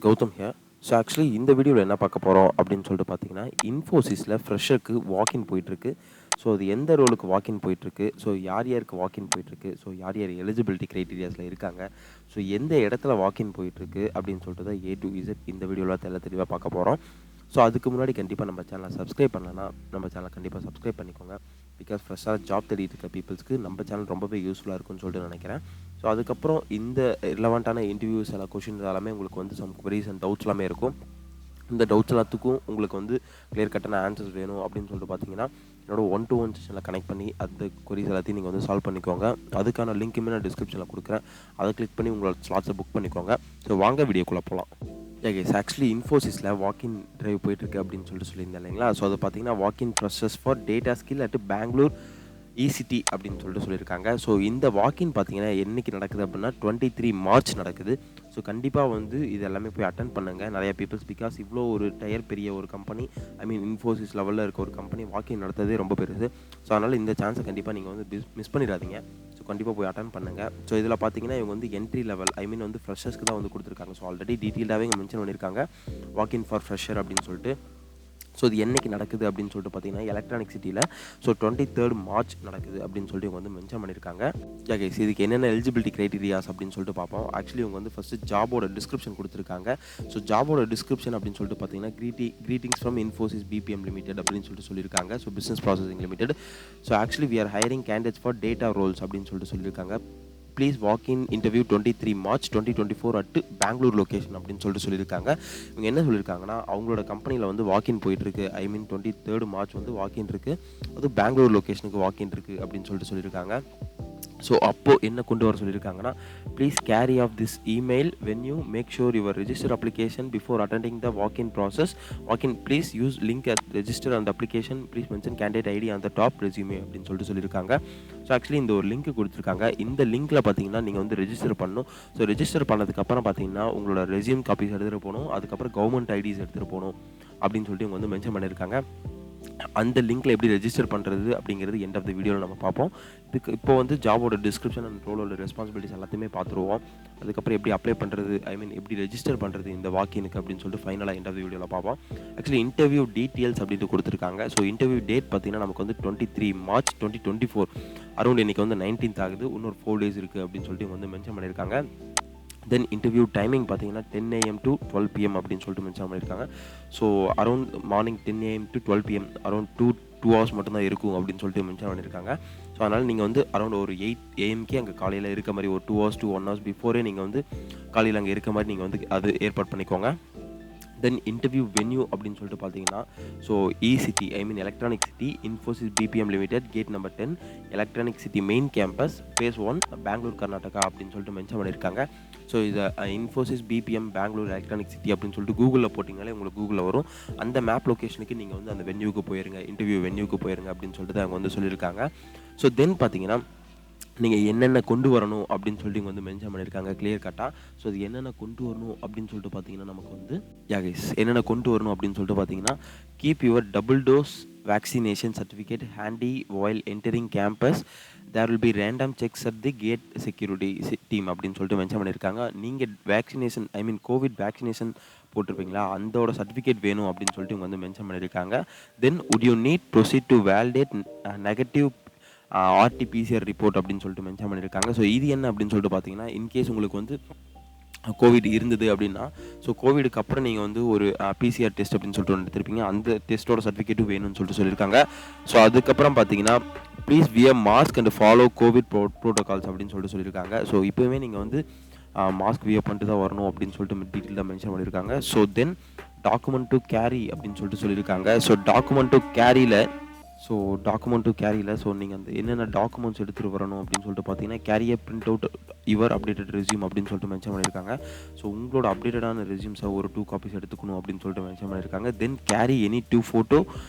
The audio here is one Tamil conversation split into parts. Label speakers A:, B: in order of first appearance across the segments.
A: கௌதம் ஹியர். ஸோ ஆக்சுவலி இந்த வீடியோவில் என்ன பார்க்க போகிறோம் அப்படின்னு சொல்லிட்டு பார்த்தீங்கன்னா, இன்ஃபோசிஸில் ஃப்ரெஷருக்கு வாக்கின் போயிட்டுருக்கு. ஸோ அது எந்த ரோலுக்கு வாக்கின் போயிட்டுருக்கு, ஸோ யார் யாருக்கு வாக்கின் போயிட்டுருக்கு, ஸோ யார் யார் எலிஜிபிலிட்டி க்ரைட்டீரியாஸில் இருக்காங்க, ஸோ எந்த இடத்துல வாக்கின் போயிட்டுருக்கு அப்படின்னு சொல்லிட்டு தான் ஏ டு இசட் இந்த வீடியோவில் தெளிவாக பார்க்க போகிறோம். ஸோ அதுக்கு முன்னாடி கண்டிப்பாக நம்ம சேனலை சப்ஸ்கிரைப் பண்ணலன்னா நம்ம சேனலை கண்டிப்பாக சப்ஸ்கிரைப் பண்ணிக்கோங்க. பிகாஸ் ஃப்ரெஷ்ஷாக ஜாப் தேடிட்டு இருக்க பீப்புள்ஸ்க்கு நம்ம சேனல் ரொம்பவே யூஸ்ஃபுல்லாக இருக்கும்னு சொல்லிட்டு நினைக்கிறேன். ஸோ அதுக்கப்புறம் இந்த ரிலவெண்ட்டான இன்டர்வியூஸ் எல்லாம் கொஷின்ஸ் எல்லாமே உங்களுக்கு வந்து சம் குவரிஸ் அண்ட் டவுட்ஸ் எல்லாமே இருக்கும். இந்த டவுட்ஸ் எல்லாத்துக்கும் உங்களுக்கு வந்து கிளியர் கட்டான ஆன்சர்ஸ் வேணும் அப்படின்னு சொல்லிட்டு பார்த்தீங்கன்னா, என்னோட 1-to-1 செஷனில் கனெக்ட் பண்ணி அந்த கொரிஸ் எல்லாத்தையும் நீங்கள் வந்து சால்வ் பண்ணிக்கோங்க. அதுக்கான லிங்க்குமே நான் டிஸ்கிரிப்ஷனில் கொடுக்குறேன். அதை கிளிக் பண்ணி உங்களோட ஸ்லாட்ஸை புக் பண்ணிக்கோங்க. ஸோ வாங்க வீடியோக்குள்ளே போகலாம். கைஸ், ஆக்சுவலி இன்ஃபோசிஸில் வாக்கின் டிரைவ் போயிட்டுருக்கு அப்படின்னு சொல்லியிருந்தேன் இல்லைங்களா. ஸோ அதை பார்த்தீங்கன்னா walk in freshers for data skill at Bangalore இசிடி அப்படின்னு சொல்லியிருக்காங்க. ஸோ இந்த வாக்கின் பார்த்தீங்கன்னா என்றைக்கு நடக்குது அப்படின்னா 23 மார்ச் நடக்குது. ஸோ கண்டிப்பாக வந்து இது எல்லாமே போய் அட்டன் பண்ணுங்கள் நிறைய பீப்புள்ஸ். பிகாஸ் இவ்வளோ ஒரு பெரிய ஒரு கம்பெனி, இன்ஃபோசிஸ் லெவலில் இருக்க ஒரு கம்பெனி வாக்கின் நடத்துறதே ரொம்ப பெருசு. ஸோ அதனால் இந்த சான்ஸை கண்டிப்பாக நீங்கள் வந்து மிஸ் பண்ணிடாதீங்க. ஸோ கண்டிப்பாக போய் அட்டன் பண்ணுங்கள். ஸோ இதில் பார்த்தீங்கன்னா இவங்க வந்து என்ட்ரி லெவல் வந்து ஃப்ரெஷர்ஸ்க்கு தான் வந்து கொடுத்துருக்காங்க. ஸோ ஆல்ரெடி டீட்டெயில்டாகவே இங்கே மென்ஷன் பண்ணியிருக்காங்க வாக்கின் ஃபார் ஃப்ரெஷர் அப்படின்னு சொல்லிட்டு. ஸோ இது என்றைக்கு நடக்குது அப்படின்னு சொல்லிட்டு பார்த்தீங்கன்னா எலக்ட்ரானிக் சிட்டியில் ஸோ 23 மார்ச் நடக்குது அப்படின்னு சொல்லிட்டு இவங்க வந்து மென்ஷன் பண்ணியிருக்காங்க. கைஸ், இதுக்கு என்னென்ன எலிஜிபிலிட்டி க்ரைட்டீரியாஸ் அப்படின்னு சொல்லிட்டு பார்ப்போம். ஆக்சுவலி இவங்க வந்து ஃபஸ்ட்டு ஜாபோட டிஸ்கிரிப்ஷன் கொடுத்துருக்காங்க. ஸோ ஜாபோட டிஸ்கிரிப்ஷன் அப்படின்னு சொல்லிட்டு பார்த்தீங்கன்னா greetings from Infosys BPM limited அப்படின்னு சொல்லியிருக்காங்க. So business processing limited. So actually we are hiring candidates for data roles அப்படின்னு சொல்லியிருக்காங்க. Please walk in interview 23 March 2024 at Bangalore location அப்படின்னு சொல்லியிருக்காங்க. இவங்க என்ன சொல்லியிருக்காங்கன்னா, அவங்களோட கம்பெனியில் வந்து வாக்கின் போயிட்டுருக்கு. 23 மார்ச் வந்து வாக்கின் இருக்குது. அது பெங்களூர் லொக்கேஷனுக்கு வாக்கின் இருக்குது அப்படின்னு சொல்லியிருக்காங்க. ஸோ அப்போது என்ன கொண்டு வர சொல்லியிருக்காங்கன்னா, please carry of this email when you make sure your register application before attending the walk in process. Walk in please use link at register அந்த application please mention candidate ID அந்த டாப் ரெஸ்யூமே அப்படின்னு சொல்லியிருக்காங்க. ஸோ ஆக்சுவலி இந்த ஒரு லிங்க் கொடுத்துருக்காங்க. இந்த லிங்க்கில் பார்த்தீங்கன்னா நீங்கள் வந்து ரெஜிஸ்டர் பண்ணணும். ஸோ ரெஜிஸ்டர் பண்ணதுக்கப்புறம் பார்த்தீங்கன்னா உங்களோட ரெஸ்யூம் காப்பீஸ் எடுத்துகிட்டு போகணும். அதுக்கப்புறம் கவர்மெண்ட் ஐடிஸ் எடுத்துகிட்டு போகணும் அப்படின்னு சொல்லிட்டு இவங்க வந்து மென்ஷன் பண்ணியிருக்காங்க. அந்த லிங்க்கில் எப்படி ரெஜிஸ்டர் பண்ணுறது அப்படிங்கிறது எண்ட் ஆஃப் த வீடியோவில் நம்ம பார்ப்போம். இப்போ வந்து ஜாபோட டிஸ்கிரிப்ஷன் அண்ட் ரோலோட ரெஸ்பான்சிபிலிட்டிஸ் எல்லாத்தையுமே பார்த்துருவோம். அதுக்கப்புறம் எப்படி அப்ளை பண்ணுறது, எப்படி ரெஜிஸ்டர் பண்ணுறது இந்த வாக்கினுக்கு அப்படின்னு சொல்லிட்டு ஃபைனலாக எண்ட் ஆஃப் த வீடியோவில் பார்ப்போம். ஆக்சுவலி இன்டர்வியூ டீட்டெயில்ஸ் அப்படின்ட்டு கொடுத்துருக்காங்க. ஸோ இன்டர்வியூ டேட் பார்த்தீங்கன்னா நமக்கு வந்து 23 மார்ச் 2024 அரௌண்ட் இன்றைக்கி வந்து 19th ஆகுது. இன்னொரு 4 days இருக்குது அப்படின்னு சொல்லிட்டு இவங்க வந்து மென்ஷன் பண்ணியிருக்காங்க. தென் இன்டர்வியூ டைமிங் பார்த்தீங்கன்னா 10 AM to 12 PM அப்படின்னு சொல்லிட்டு மென்ஷன் பண்ணியிருக்காங்க. So around morning 10 AM to 12 PM around 2 hours மட்டும்தான் இருக்கும் அப்படின்னு சொல்லிட்டு மென்ஷன் பண்ணியிருக்காங்க. ஸோ அதனால் நீங்கள் வந்து அரௌண்ட் ஒரு 8 AM அங்கே காலையில் இருக்க மாதிரி ஒரு 2 hours to 1 hours பிஃபோரே நீங்கள் வந்து காலையில் அங்கே இருக்க மாதிரி நீங்கள் வந்து அது ஏற்பாடு பண்ணிக்கோங்க. தென் இன்டர்வியூ வென்யூ அப்படின்னு சொல்லிட்டு பார்த்தீங்கன்னா, so E city electronic city Infosys BPM limited gate number 10 electronic city main campus phase 1 Bangalore Karnataka அப்படின்னு சொல்லிட்டு மென்ஷன் பண்ணியிருக்காங்க. ஸோ இதை Infosys BPM Bangalore electronic city அப்படின்னு சொல்லிட்டு கூகுளில் போட்டிங்கனாலே உங்களுக்கு கூகுளில் வரும். அந்த மேப் லொக்கேஷனுக்கு நீங்கள் வந்து அந்த வென்யூக்கு போயிருங்க, இன்டர்வியூ வென்யூக்கு போயிருங்க அப்படின்னு சொல்லிட்டு தான் அவங்க வந்து சொல்லியிருக்காங்க. ஸோ தென் பார்த்தீங்கன்னா நீங்கள் என்னென்ன கொண்டு வரணும் அப்படின்னு சொல்லிட்டு இங்கே வந்து மென்ஷன் பண்ணியிருக்காங்க கிளியர் கட்டாக. ஸோ அது என்னென்ன கொண்டு வரணும் அப்படின்னு சொல்லிட்டு பார்த்தீங்கன்னா நமக்கு வந்து கைஸ் என்னென்ன கொண்டு வரணும் அப்படின்னு சொல்லிட்டு பார்த்தீங்கன்னா, keep your double dose vaccination certificate handy while entering campus. there will be random checks at the gate security team அப்படின்னு சொல்லிட்டு மென்ஷன் பண்ணியிருக்காங்க. நீங்கள் வேக்சினேஷன் கோவிட் வேக்சினேஷன் போட்டிருப்பீங்களா, அந்தோட சர்டிஃபிகேட் வேணும் அப்படின்னு சொல்லிட்டு இவங்க வந்து மென்ஷன் பண்ணியிருக்காங்க. தென் would you need proceed to validate negative RTPCR report அப்படின்னு சொல்லிட்டு மென்ஷன் பண்ணியிருக்காங்க. ஸோ இது என்ன அப்படின்னு சொல்லிட்டு பார்த்தீங்கன்னா, இன்கேஸ் உங்களுக்கு வந்து கோவிட் இருந்தது அப்படின்னா, ஸோ கோவிடுக்கு அப்புறம் நீங்கள் வந்து ஒரு பிசிஆர் டெஸ்ட் அப்படின்னு சொல்லிட்டு ஒன்று எடுத்திருப்பீங்க, அந்த டெஸ்ட்டோட சர்டிஃபிகேட்டும் வேணும்னு சொல்லியிருக்காங்க. ஸோ அதுக்கப்புறம் பார்த்தீங்கன்னா, please wear mask and follow Covid protocols அப்படின்னு சொல்லியிருக்காங்க. ஸோ இப்போவே நீங்கள் வந்து மாஸ்க் வியர் பண்ணிட்டு தான் வரணும் அப்படின்னு சொல்லிட்டு டீட்டெயிலாக மென்ஷன் பண்ணியிருக்காங்க. So then document to carry அப்படின்னு சொல்லியிருக்காங்க. ஸோ டாக்குமெண்ட் டு கேரியில் ஸோ நீங்கள் அந்த என்னென்ன டாக்குமெண்ட்ஸ் எடுத்துகிட்டு வரணும் அப்படின்னு சொல்லிட்டு பார்த்தீங்கன்னா, கேரிய print out your updated resume அப்படின்னு சொல்லிட்டு மென்ஷன் பண்ணியிருக்காங்க. ஸோ உங்களோட அப்டேட்டடான ரெஸ்யூம்ஸை ஒரு 2 copies எடுத்துக்கணும் அப்படின்னு சொல்லிட்டு மென்ஷன் பண்ணியிருக்காங்க. Then carry any 2 photo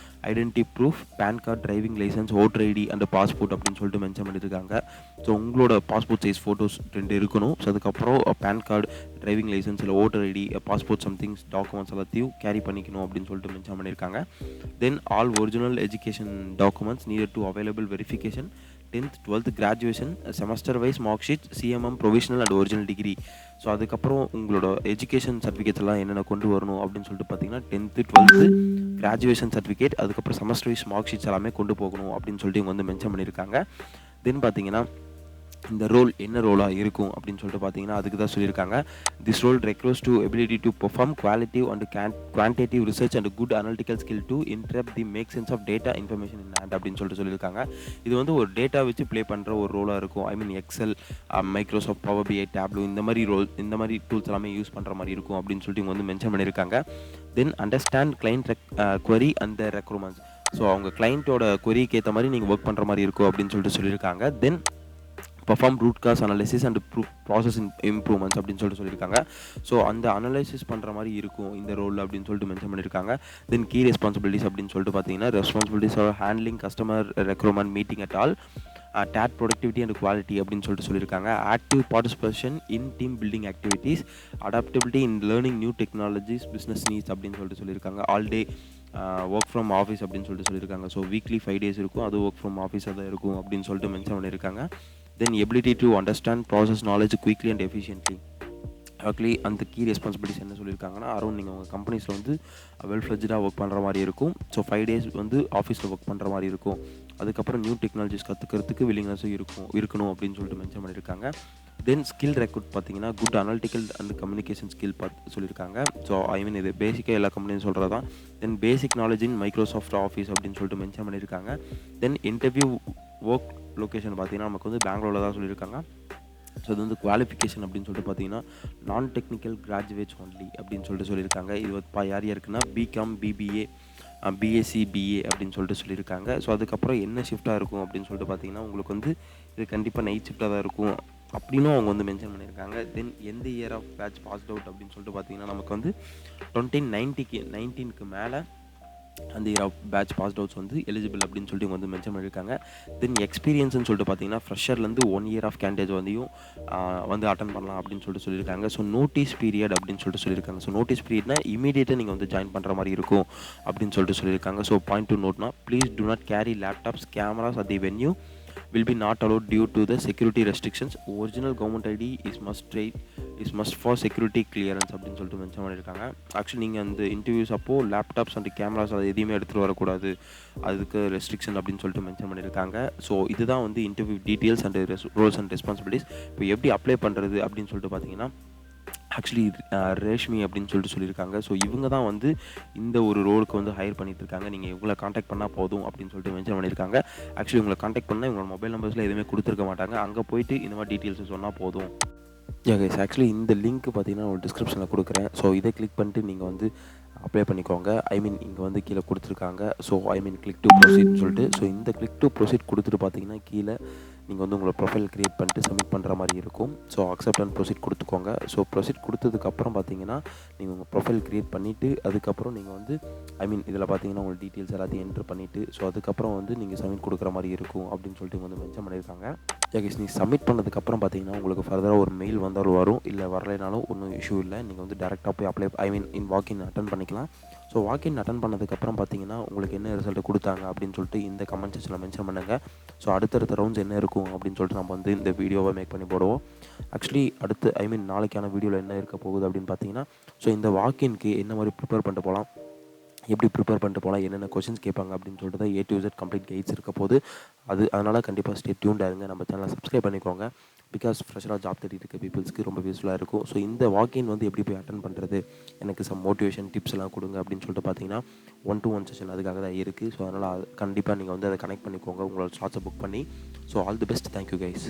A: identity proof, PAN card, driving licence, voter ID and passport அப்படின்னு சொல்லிட்டு மென்ஷன் பண்ணியிருக்காங்க. ஸோ உங்களோட பாஸ்போர்ட் சைஸ் ஃபோட்டோஸ் 2 இருக்கணும். ஸோ அதுக்கப்புறம் பேன் கார்டு, டிரைவிங் லைசன்ஸ் இல்லை voter ID, passport somethings documents எல்லாத்தையும் கேரி பண்ணிக்கணும் அப்படின்னு சொல்லிட்டு மென்ஷன் பண்ணியிருக்காங்க. Then all original education documents needed to available verification 10th 12th graduation, semester wise mark sheet, CMM provisional and original degree. So அதுக்கப்புறம் உங்களோட எஜுகேஷன் சர்டிஃபிகேட்ஸ் எல்லாம் என்னென்ன கொண்டு வரணும் அப்படின்னு சொல்லிட்டு பார்த்தீங்கன்னா 10th 12th கிராஜுவேஷன் சர்டிஃபிகேட், அதுக்கப்புறம் செமஸ்டர் வைஸ் மார்க் ஷீட்ஸ் எல்லாமே கொண்டு போகணும் அப்படின்னு சொல்லிட்டு இவங்க வந்து மென்ஷன் பண்ணியிருக்காங்க. தென் பார்த்தீங்கன்னா இந்த ரோல் என்ன ரோலாக இருக்கும் அப்படின்னு சொல்லிட்டு பார்த்தீங்கன்னா அதுக்கு தான் சொல்லியிருக்காங்க. This role requires to ability to perform qualitative and quantitative research and good analytical skill to interrupt the make sense of data information in hand அப்படின்னு சொல்லிட்டு சொல்லியிருக்காங்க. இது வந்து ஒரு டேட்டா வச்சு ப்ளே பண்ணுற ஒரு ரோலாக இருக்கும். ஐ மீன் எக்ஸல், மைக்ரோசாஃப்ட் பவர் பிஐ, டேப்லோ இந்த மாதிரி டூல்ஸ் எல்லாமே யூஸ் பண்ணுற மாதிரி இருக்கும் அப்படின்னு சொல்லிட்டு இவங்க வந்து மென்ஷன் பண்ணியிருக்காங்க. தென் understand client query and their requirements. So அவங்க கிளைண்ட்டோட queryக்கு ஏற்ற மாதிரி நீங்கள் ஒர்க் பண்ணுற மாதிரி இருக்கும் அப்படின்னு சொல்லிட்டு சொல்லியிருக்காங்க. Then perform root cause analysis and process improvements அப்படின்னு சொல்லிட்டு சொல்லியிருக்காங்க. ஸோ அந்த அனலைசிஸ் பண்ணுற மாதிரி இருக்கும் இந்த ரோல் அப்படின்னு சொல்லிட்டு மென்ஷன் பண்ணியிருக்காங்க. தென் கீ ரெஸ்பான்சிபிலிட்டிஸ் அப்படின்னு சொல்லிட்டு பார்த்தீங்கன்னா responsibilities R handling customer recruitment meeting at all, date productivity and quality அப்படின்னு சொல்லிட்டு சொல்லியிருக்காங்க. ஆக்டிவ் பார்ட்டிசிபேஷன் இன் டீம் பில்டிங் ஆக்டிவிட்டீஸ், அடாப்டபிலிட்டி இன் learning new technologies business needs அப்படின்னு சொல்லிட்டு சொல்லியிருக்காங்க. All day work from office அப்படின்னு சொல்லிட்டு சொல்லியிருக்காங்க. ஸோ வீக்லி 5 days இருக்கும், அது ஒர்க் ஃப்ரம் ஆஃபீஸாக தான் இருக்கும் அப்படின்னு சொல்லிட்டு மென்ஷன் பண்ணியிருக்காங்க. Then ability to understand process knowledge quickly and efficiently. Actually அந்த கீ ரெஸ்பான்சிபிலிட்டிஸ் என்ன சொல்லியிருக்காங்கன்னா அரௌண்ட் நீங்கள் உங்கள் கம்பெனிஸில் வந்து வெல் ஃப்ளெஜ்டாக ஒர்க் பண்ணுற மாதிரி இருக்கும். ஸோ 5 days வந்து ஆஃபீஸில் ஒர்க் பண்ணுற மாதிரி இருக்கும். அதுக்கப்புறம் நியூ டெக்னாலஜிஸ் கற்றுக்கிறதுக்கு வில்லிங்னஸும் இருக்கணும் அப்படின்னு சொல்லிட்டு மென்ஷன் பண்ணியிருக்காங்க. தென் ஸ்கில் ரெக்ரூட் பார்த்தீங்கன்னா good analytical and communication skill சொல்லியிருக்காங்க. ஸோ ஐ மீன் இது பேசிக்காக எல்லா கம்பெனியும் சொல்கிறது தான். Then basic knowledge in Microsoft office அப்படின்னு சொல்லிட்டு மென்ஷன் பண்ணியிருக்காங்க. தென் இன்டர்வியூ ஒர்க் லொக்கேஷன் பார்த்தீங்கன்னா நமக்கு வந்து பெங்களூரில் தான் சொல்லியிருக்காங்க. ஸோ இது வந்து குவாலிஃபிகேஷன் அப்படின்னு சொல்லிட்டு பார்த்தீங்கன்னா நான் டெக்னிக்கல் கிராஜுவேட்ஸ் ஒன்லி அப்படின்னு சொல்லிட்டு சொல்லியிருக்காங்க. இது வந்து யார் யாருக்குன்னா பிகாம், பிபிஏ, பிஎஸ்சி, பிஏ அப்படின்னு சொல்லிட்டு சொல்லியிருக்காங்க. ஸோ அதுக்கப்புறம் என்ன ஷிஃப்ட்டாக இருக்கும் அப்படின்னு சொல்லிட்டு பார்த்தீங்கன்னா உங்களுக்கு வந்து இது கண்டிப்பாக நைட் ஷிஃப்ட்டாக தான் இருக்கும் அப்படின்னும் அவங்க வந்து மென்ஷன் பண்ணியிருக்காங்க. தென் எந்த year of batch passed out அப்படின்னு சொல்லிட்டு பார்த்தீங்கன்னா நமக்கு வந்து 2019க்கு மேலே அந்த year of batch passed outs வந்து எலிஜிபிள் அப்படின்னு சொல்லிட்டு இவங்க வந்து மென்ஷன் பண்ணியிருக்காங்க. தென் எக்ஸ்பீரியன்ஸ்னு சொல்லிட்டு பார்த்தீங்கன்னா ஃப்ரெஷர்லேருந்து 1 year ஆஃப் கேண்டேஜ் வந்து அட்டன் பண்ணலாம் அப்படின்னு சொல்லிட்டு சொல்லியிருக்காங்க. ஸோ நோட்டீஸ் பீரியட் அப்படின்னு சொல்லிட்டு சொல்லியிருக்காங்க. ஸோ நோட்டீஸ் பீரியட்னா இமீடியட்டாக நீங்கள் வந்து ஜாயின் பண்ணுற மாதிரி இருக்கும் அப்படின்னு சொல்லிட்டு சொல்லியிருக்காங்க. ஸோ பாயிண்ட் டு நோட்னா please do not carry laptops, cameras at the venue will be not allowed due to the security restrictions. Original government ID is must for security clearance அப்படின்னு சொல்லிட்டு மென்ஷன் பண்ணியிருக்காங்க. ஆக்சுவலி நீங்கள் அந்த இன்டர்வியூஸ் அப்போது லேப்டாப்ஸ் அண்ட் கேமராஸ் அது எதையுமே எடுத்துகிட்டு வரக்கூடாது, அதுக்கு ரெஸ்ட்ரிக்ஷன் அப்படின்னு சொல்லிட்டு மென்ஷன் பண்ணியிருக்காங்க. ஸோ இதுதான் வந்து interview details and roles and responsibilities. இப்போ எப்படி அப்ளை பண்ணுறது அப்படின்னு சொல்லிட்டு பார்த்தீங்கன்னா ஆக்சுவலி ரேஷ்மி அப்படின்னு சொல்லிட்டு சொல்லியிருக்காங்க. ஸோ இவங்க தான் வந்து இந்த ஒரு ரோலுக்கு வந்து ஹையர் பண்ணிட்டு இருக்காங்க. நீங்கள் இவங்களை காண்டாக்ட் பண்ணால் போதும் அப்படின்னு சொல்லிட்டு மென்ஷன் பண்ணியிருக்காங்க. ஆக்சுவலி உங்களை காண்டாக்ட் பண்ணால் இவங்களோட மொபைல் நம்பர்ஸில் எதுவுமே கொடுத்துருக்க மாட்டாங்க. அங்கே போயிட்டு இந்த மாதிரி டீட்டெயில்ஸ் சொன்னால் போதும். கைஸ் ஆக்சுவலி இந்த லிங்க் பார்த்தீங்கன்னா ஒரு டிஸ்கிரிப்ஷனில் கொடுக்குறேன். ஸோ இதை கிளிக் பண்ணிட்டு நீங்கள் வந்து அப்ளை பண்ணிக்கோங்க. ஐ மீன் இங்கே வந்து கீழே கொடுத்துருக்காங்க. So I mean click to ப்ரொசீட்னு சொல்லிட்டு. ஸோ இந்த கிளிக் டு ப்ரொசீட் கொடுத்துட்டு பார்த்தீங்கன்னா கீழே நீங்கள் வந்து உங்களோட ப்ரொஃபைல் க்ரியேட் பண்ணிட்டு சப்மிட் பண்ணுற மாதிரி இருக்கும். ஸோ அக்செப்ட் அண்ட் ப்ரொசீட் கொடுத்துக்கோங்க. ஸோ ப்ரொசீட் கொடுத்ததுக்கப்புறம் பார்த்தீங்கன்னா நீங்கள் உங்கள் ப்ரொஃபைல் க்ரியேட் பண்ணிவிட்டு அதுக்கப்புறம் நீங்கள் வந்து ஐ மீன் இதில் பார்த்தீங்கன்னா உங்கள் டீட்டெயில்ஸ் எல்லாத்தையும் என்ட்ரு பண்ணிவிட்டு ஸோ அதுக்கப்புறம் வந்து நீங்கள் சப்மிட் கொடுக்குற மாதிரி இருக்கும் அப்படின்னு சொல்லிட்டு வந்து மென்ஷன் பண்ணியிருக்காங்க. கைஸ் நீங்கள் சப்மிட் பண்ணதுக்கப்புறம் பார்த்தீங்கன்னா உங்களுக்கு ஃபர்தராக ஒரு மெயில் வந்தாலும் வரும், இல்லை வரலைனாலும் ஒன்றும் இஷ்யூ இல்லை. நீங்கள் வந்து டேரெக்டாக போய் அப்ளை ஐ மீன் வாக்கின் அட்டன் பண்ணிக்கலாம். ஸோ வாக்கின் அட்டன் பண்ணதுக்கப்புறம் பார்த்தீங்கன்னா உங்களுக்கு என்ன ரிசல்ட் கொடுத்தாங்க அப்படின்னு சொல்லிட்டு இந்த கமெண்ட் செக்ஷனில் மென்ஷன் பண்ணுங்கள். ஸோ அடுத்தடுத்த ரவுண்ட்ஸ் என்ன இருக்கும் அப்படின்னு சொல்லிட்டு நம்ம வந்து இந்த வீடியோவை மேக் பண்ணி போடுவோம். ஆக்சுவலி அடுத்து ஐ மீன் நாளைக்கான வீடியோவில் என்ன இருக்க போகுது அப்படின்னு பார்த்தீங்கன்னா ஸோ இந்த வாக்கின்க்கு என்ன மாதிரி ப்ரிப்பேர் பண்ணிட்டு போகலாம், எப்படி ப்ரிப்பேர் பண்ணிட்டு போகலாம், என்னென்ன கொஷின்ஸ் கேட்பாங்க அப்படின்னு சொல்லிட்டு தான் A to Z complete guides இருக்க போது. அதனால் கண்டிப்பாக ஸ்டே டியூன்டாக இருங்க. நம்ம சேனலை சப்ஸ்கிரைப் பண்ணிக்கோங்க. பிகாஸ் ஃப்ரெஷராக ஜாப் தேடிட்டு இருக்க பீப்புள்ஸ்க்கு ரொம்ப யூஸ்ஃபுல்லாக இருக்கும். ஸோ இந்த வாக்கின் வந்து எப்படி போய் அட்டன் பண்ணுறது, எனக்கு சம் மோட்டிவேஷன் டிப்ஸ் எல்லாம் கொடுங்க அப்படின்னு சொல்லிட்டு பார்த்தீங்கன்னா 1-to-1 செஷன் அதுக்காக தான் இருக்குது. ஸோ அதனால் கண்டிப்பாக நீங்கள் வந்து அதை கனெக்ட் பண்ணிக்கோங்க உங்களோட ஸ்லாட்ஸை புக் பண்ணி. So all the best. Thank you guys.